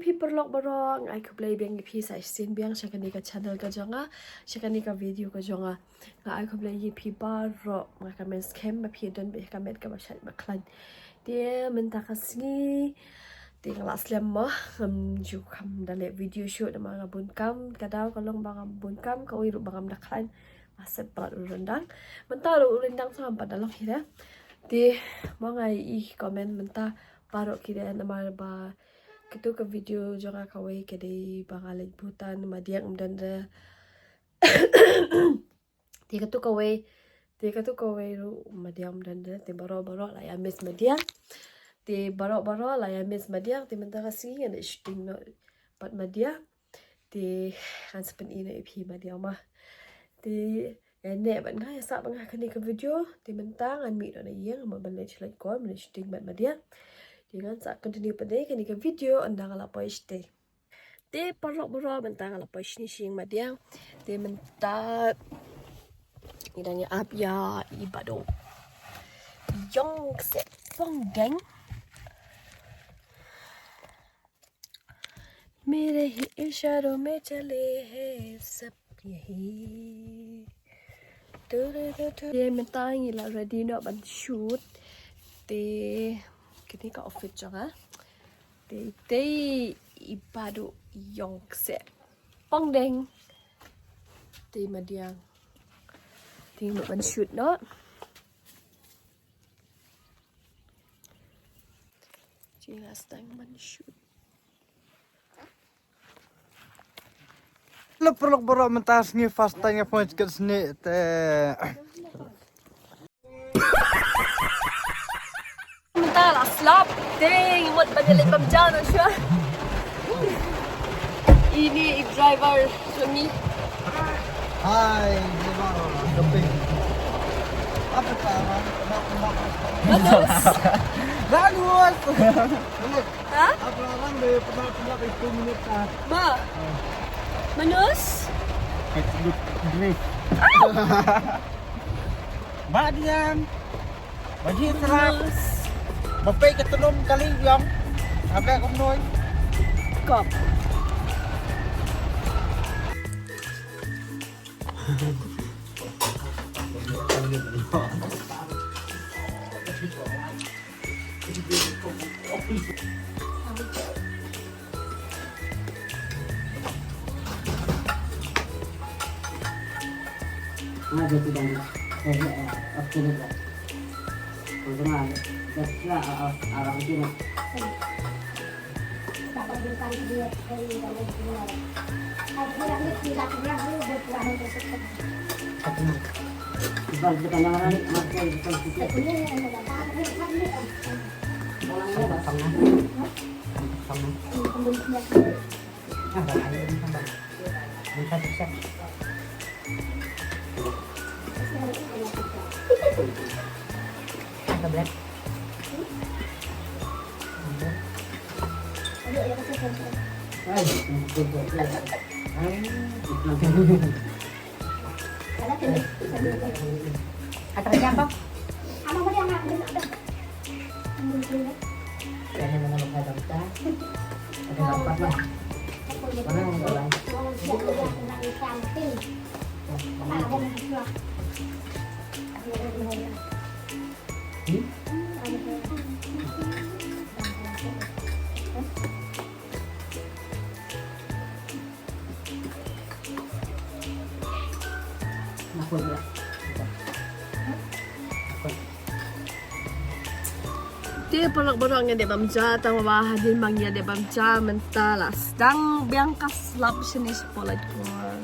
พี่ปลอกบรองไอ้คือเปลย์เบียงพี่ใส่สินเบียงฉันกันนี่กับช anel ก็จังอ่ะฉันกันนี่กับวิดีโอก็จังอ่ะไอ้คือเปลย์พี่บารอมากับเมนสเข้มมาพี่เดินไปกับเมนกับฉันมาคลันเดี๋ยวมันตาคัสนี่เดี๋ยวลาสเลมมะอยู่คำดันเล่วิดีโอชูดมากับบุญกำกระดาวก็ลงบางกับบุญกำก็วิรุบางกับนักคลันมาเสร็จปลัดอุรันดังมันตาอุรันดังsama pada lok kita di mangai ih komen mentah parok kita nama ba gitu ke video jangan kawai kede bangalit butan madiang dan dia katu kawai ru madiang dan te baro lah ya miss madiang te baro lah ya miss madiang te mentah kasih yang shooting no pat madiang te kan sepen ini ip madiang mah te nè bạn ngay sao bạn ngay cái cái video thì mình tăng anh mỹ đó này giang mà mình lấy chỉ lấy coi mình shooting bạn mà dia thì kan sa continue pada cái cái video anh đang làm post thì parok bro mình đang làm post ni sing mà dia thì mình ta idanya abya ibado yong se phong gang मेरे ही इशारों में चले हैं सब यही Dia minta ni lah ready nak ban shoot. Kita kat office jangan. Te ibadu yang se pongdeng. Te madiang. Te nak ban shoot no. Jika sedang ban shoot. Perlu berok mentas ni fastanya pun sikit sini teh. Mental aslap, deng, buat balik pemjana sure. Ini driver suami. Hai, driver camping. Apa kabar? Bagus. Bagus. Hah? Apa orang deh pernah itu minit ah. Ma. Manus? Good drift. Badian. Bagi serap. Bapak ketulung kali yang agak komnoy. Kop. Ada tidak optimis. Untuk ada arah sini. Dapat dikali dia dari dalam luar. Akhirnya tidak pernah berpulang tersebut. Sebab kita orang ini masih bisa kita. Ini yang ada apa ini? Orang ini datang nah. Sama. Kemudian ada air tambah. Bisa bisa. Ada black. Ada siapa? Ada mau dia nak ada. Ini mana ada kita? Ada empat lah. Mana yang ada? Dia pelak-pelak yang dia bamja, tang wah dia mangnya dia bamja mentalas. Dang biangkas lap sini sepolat kuan.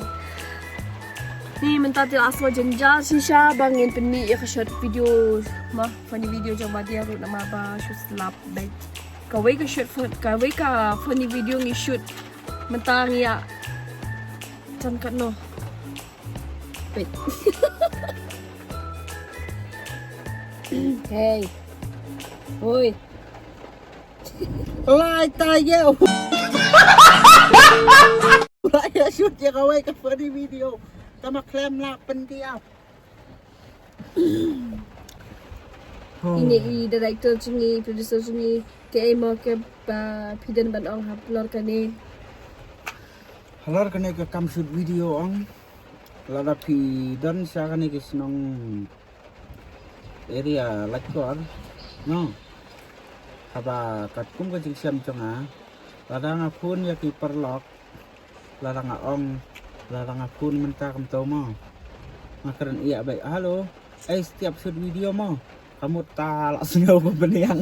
Ni mentah til aswa jenja sisa bangin peni ya shot video mah funny video coba dia ru nama ba shoot lap baik. Kawai ka shoot kawai ka funny video ni shoot mentah ya. Chan kat no. Wait. Hey. Oi. Lai tayo. Lai shoot ya kawai ka funny video. Tama klem la pen dia. ini i director jungi producer jungi ke mo ke pidan ban ong upload kani Halar kene ke kam shoot video ong lada pi dan sia kene ke senong area lakor no haba kat kum ke jing siam chonga lada ngapun ya ki perlok lada ngaong lada ngapun menta kam tau mo makaran iya baik halo setiap shoot video mo kamu tak langsung ke beniang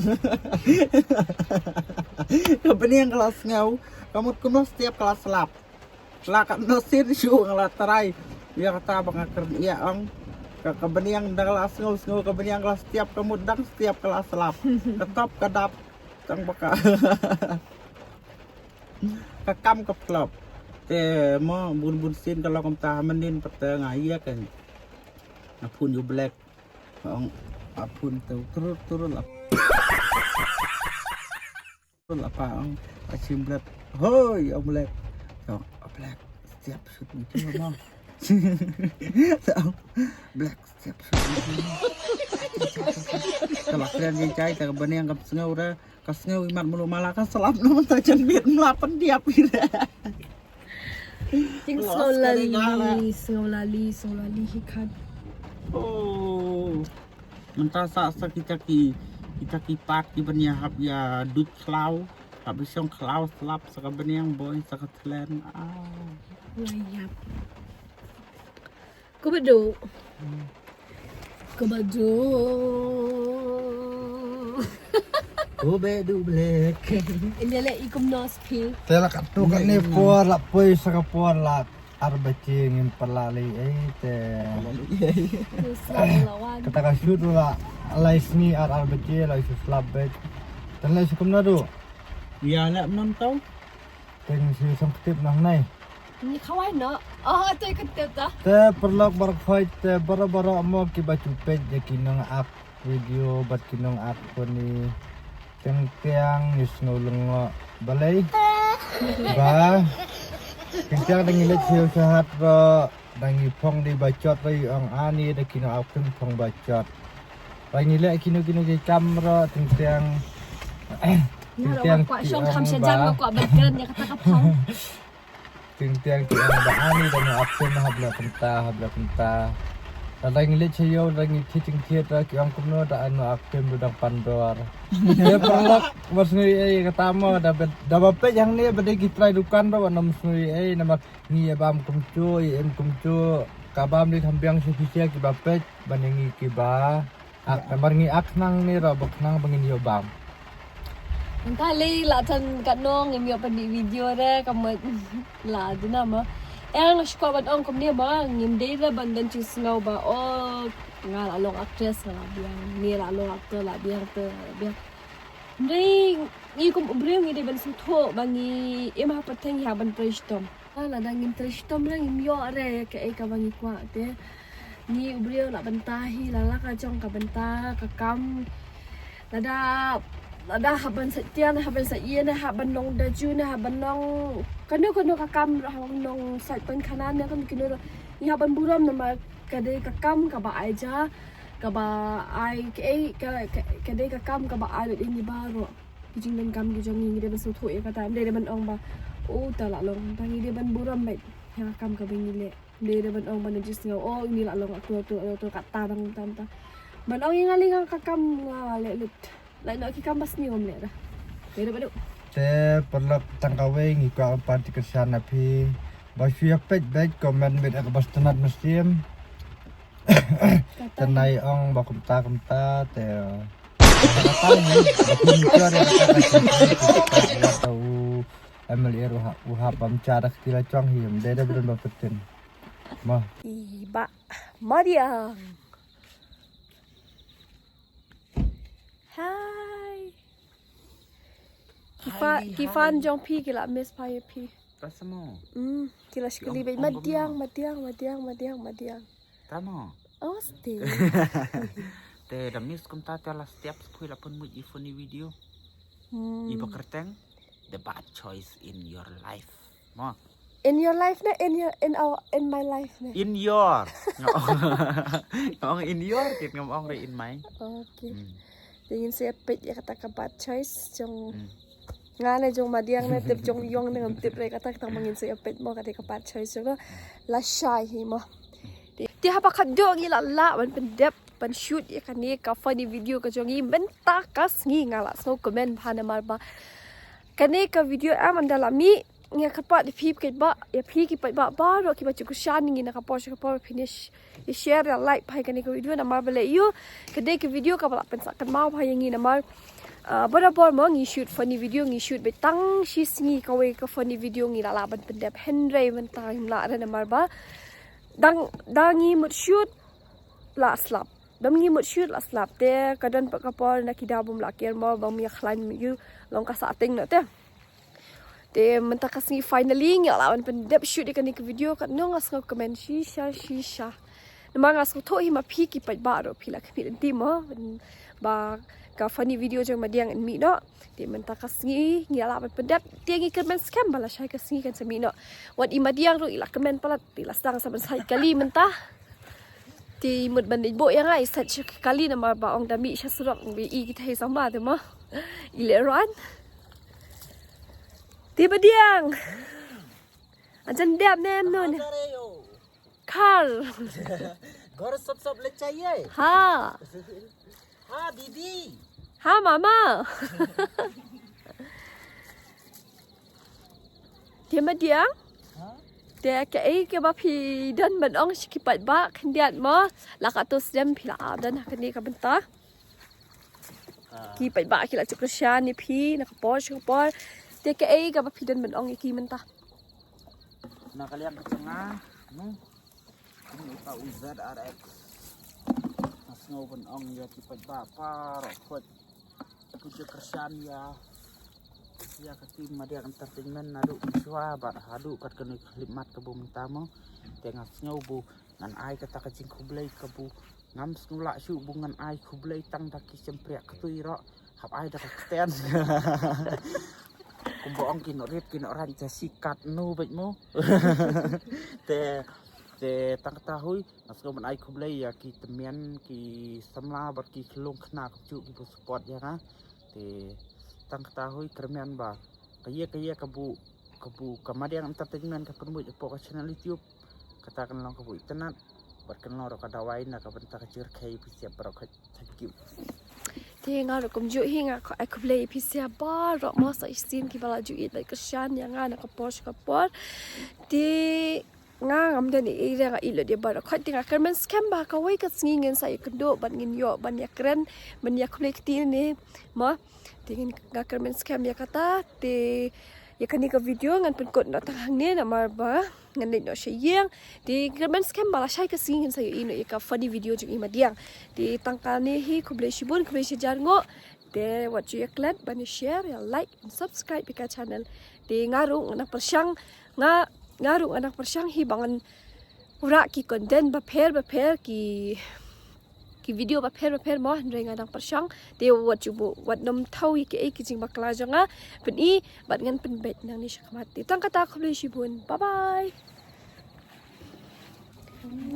ke beniang kelas ngau kamu kuno setiap kelas lap lakat nosin syuk ngelaterai dia kata bangakar iya ong ke beniang dah kelas ngau ke beniang kelas setiap kamu dang setiap kelas lap tetap kedap tang baka kekam ke klub te mo bun sin kalau kamu tak menin peteng iya kan apun you black ong apun turun apa ong asim black hoi ong black ong black setiap shoot video mo black setiap shoot video kalau kalian yang cai tak bani yang kapsengau dah kapsengau imat mulu malakan selap namun tajan biar melapan dia pira ting so lali hikat oh mentah sa kita ki pat ki bani hab ya dut klau habis yang klau selap saka bani yang boy saka tlen layap kubadu Kubedu black ini le ikum nos pil Tela kat tu kat ni puar la poi saka puar la arbaci ngin perlali te lawan kata ka shoot la lais ni arbaci la isu slabet tan la sukum na do ya nak menonton teng si sangtip nang nai ni kawan no oh tu ikut ta te perlok barak fight te bara mo ki bacu page je kinong ak video bat kinong ak ni tiang ni snulung balai ba Kincang dengan ilet siu sehat ro dangi pong di bacot ro ang ani de kino akum pong bacot. Dangi ilet kino ke kamera tiang kuat syong kam sejam kuat bagian yang kata kapal tiang ba ani dan akum habla penta. Dangi ilet siu dangi titing ro ki ang kumno da anu akum dudang pandor. Ya perlak masnui katamo da bape yang ni badagi try dukan ro nam snui nama ni bam kumcu em kumcu kabam di thambiang sifisia ki bape baningi ki ba ak marngi ak nang ni ro baknang bangin yo bam kali lah tan kanong ngimyo pa di video re kamu lah di nama yang sekolah ban ong kumni ba ngim dei ra ban dan chis ngau ba oh ngal along actress lah biang ni la along actor lah biang biang Ndai ni kum ubriu ngi de ban sutho bangi ema pateng ya ban tristom la dangin tristom lang imyo are ke ka bangi kwa te ni ubriu la bantahi la ka jong ka banta ka kam lada haban setian haban sa ien haban nong da ju na haban nong kanu ka kam haban nong sat pan kanan ne kan kinu ni haban buram nama kade ka kam ka ba aja ka ba ai kade ka kam ka ba ai ini baro jing dan kam gi jong ngi de ban su thu e ka ta de ban ong ba o ta la long tangi de ban buram mai ya kam ka bingi le de ban ong ban jis ngau oh ini la long tu ka ta dang tam ta ban ong ngali ka kam le lut lại nói cái canvas nhiều om lệ ra để đâu te perlak tangkawe ngi ka parti kesana pi ba syia page baik comment bet ak bastanat musim tenai ong ba kumta te kata ni bakun cara kata tahu amal iru ha pam cara kira chong him de belum bapetin mah iba Maria Hai Kifan jong pi kila miss pai pi Kasamo kila sekali baik madiang tamo oh stay te damis kum ta tela setiap sepui la pun muji phone video iba kerteng the bad choice in your life mo in your life na in my life na. In your. Ngomong in your, kita ngomong in my. Okay. Tingin siya pit ya kata ka bad choice jong nga na jong madiang na tip jong yong na ngam tip re kata tang mangin siya pit mo kata ka bad choice jong la shy hi mo. Di hapa kadyo ngi la wan pendep pan shoot ya kan ni ka funny video ka jong i benta kas ngi ngala so comment phana mar ba. Kani ka video am andalami nga kapat di pip kit ba ya pi ki ba ro ki ba chu kushan ngi na ka post ka por finish i share ya like pai kani ka video na mar bale you kade ki video ka bala pensa kan mau pai ngi na mar barabor mo ngi shoot funny video ngi shoot betang shi ngi ka we ka funny video ngi la ban pendep henry man time la na mar ba dangi mut shoot la slap dam ngi mut shoot la slap te kadan pa ka por na ki dabum la ker mo bang mi khlan you long ka sa ting na te de mentah kasih finally nggak lawan pendep shoot ikan ni video kat nong asal komen shisha namang asal tu hima piki pat baru pila kepil timo ba ka funny video jeng madiang en mi no de mentah kasih nggak lawan pendep dia ngi komen scam bala syai kasih kan semi no wat imadiang ru ila komen pala pila sang saban sai kali mentah di mud bandit bo yang ai sat kali nama ba ong dami sya surok bi i kita hai sama tu mo ileran Tiba diang, ajan diam nem nun. Kar. Gor sob lecai. Ha. Ha didi. Ha mama. Tiba diang. Dia ke bapi dan benong sikipat ba kendiat mo lakatus dem pila dan kini ka benta. Kipat ba kila cukrasyan ni pi nakapos. Dia ke ka bapidan man ong iki mentah. Nah kalian ke tengah, no. Ini pa uzad RX. Mas ngoben ong ya tipat bapa, rokot. Pujuk kersan ya. Ya ketim madia entertainment nadu iswa bar hadu kat kene khlimat kebu mentamo. Tengah ngobu ngan ai kata kacing kublai kebu. Ngam snula su bungan ai kublai tang daki sempriak ketuiro. Hap ai dak sten. Kumboong kinorip kinoran jasikat nu baik mo te tang tahui nasko man ai kublai ya ki temian ki samla bar ki klung khna ku ki support ya na te tang tahui kermian ba kaya kabu kamadian entertainment ka kunmu po ka channel YouTube katakan lang kabu internet bar kan lo ka dawai na ka benta ka jir kai siap bar ka thank you Dia ngah kum ju hinga aku play pisia bar rok masa isin ki bala ju it like kesyan yang ngah nak kapor di ngah ngam dan ira nga ilo dia bar khat tinga kermen scam ba ka wai ka ngingen sai kendo ban ngin yo ban ya keren ban ya play kti ni ma tingin ngah kermen scam ya kata di ya kani ka video ngan pen kot na tang ni na mar ba ngan ni no sheyang di kermen scam bala shai ka singin sai ino ya ka funny video ju ima diang di tangkani hi kuble shibun kuble shijar ngo de what you klat ban share ya like and subscribe pika channel di ngaru anak persyang ngaru anak persyang hi bangan ura ki content ba pher ki video ba pher mo ring anak persyang de what nom thau ki jing bakla jonga pen i bat ngan pen bet nang ni syakmat di tangkata kuble shibun bye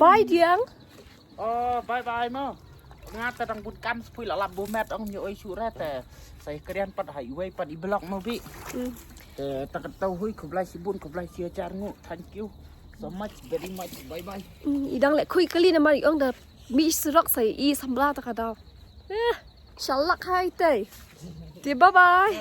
bye diang oh bye mo ngata dang bun kam spui la lab bu met ong nyo oi sura te sai kerian pat highway pat i block mo bi te tak tau hui kublai sibun kublai sia charngu thank you so much very much bye idang le khui kali na mari ong da mi srok sai i sambla ta ka daw shalak hai te bye bye